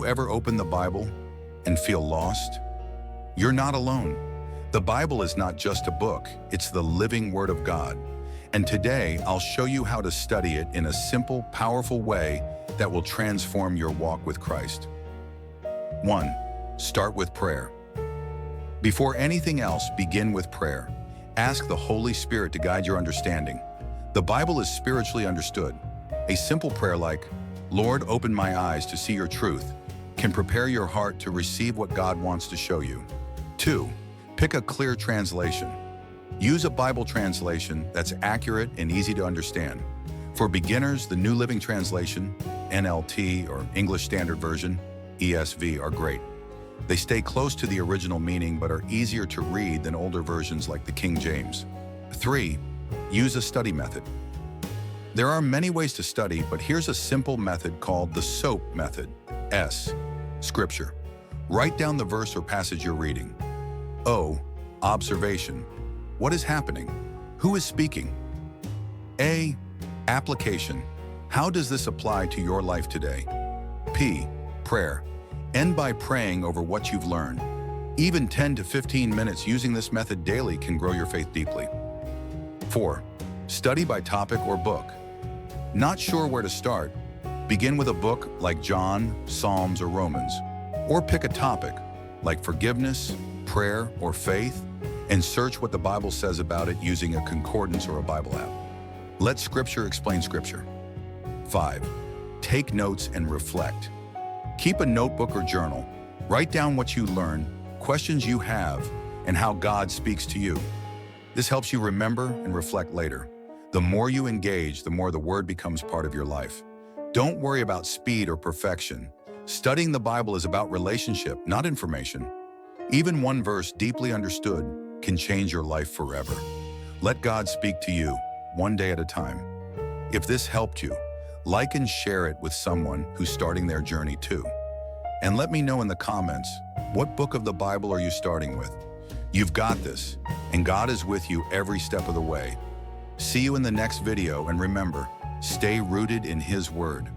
ever open the Bible and feel lost? You're not alone. The Bible is not just a book, it's the living Word of God. And today, I'll show you how to study it in a simple, powerful way that will transform your walk with Christ. 1. Start with prayer. Before anything else, begin with prayer. Ask the Holy Spirit to guide your understanding. The Bible is spiritually understood. A simple prayer like, "Lord, open my eyes to see your truth," can prepare your heart to receive what God wants to show you. 2. Pick a clear translation. Use a Bible translation that's accurate and easy to understand. For beginners, the New Living Translation, NLT or English Standard Version, ESV, are great. They stay close to the original meaning but are easier to read than older versions like the King James. 3. Use a study method. There are many ways to study, but here's a simple method called the SOAP method. S. Scripture. Write down the verse or passage you're reading. O. Observation. What is happening? Who is speaking? A. Application. How does this apply to your life today? P. Prayer. End by praying over what you've learned. Even 10 to 15 minutes using this method daily can grow your faith deeply. 4. Study by topic or book. Not sure where to start? Begin with a book like John, Psalms, or Romans. Or pick a topic like forgiveness, prayer, or faith, and search what the Bible says about it using a concordance or a Bible app. Let Scripture explain Scripture. 5. Take notes and reflect. Keep a notebook or journal. Write down what you learn, questions you have, and how God speaks to you. This helps you remember and reflect later. The more you engage, the more the Word becomes part of your life. Don't worry about speed or perfection. Studying the Bible is about relationship, not information. Even one verse deeply understood can change your life forever. Let God speak to you, one day at a time. If this helped you, like and share it with someone who's starting their journey too. And let me know in the comments, what book of the Bible are you starting with? You've got this, and God is with you every step of the way. See you in the next video, and remember, stay rooted in His Word.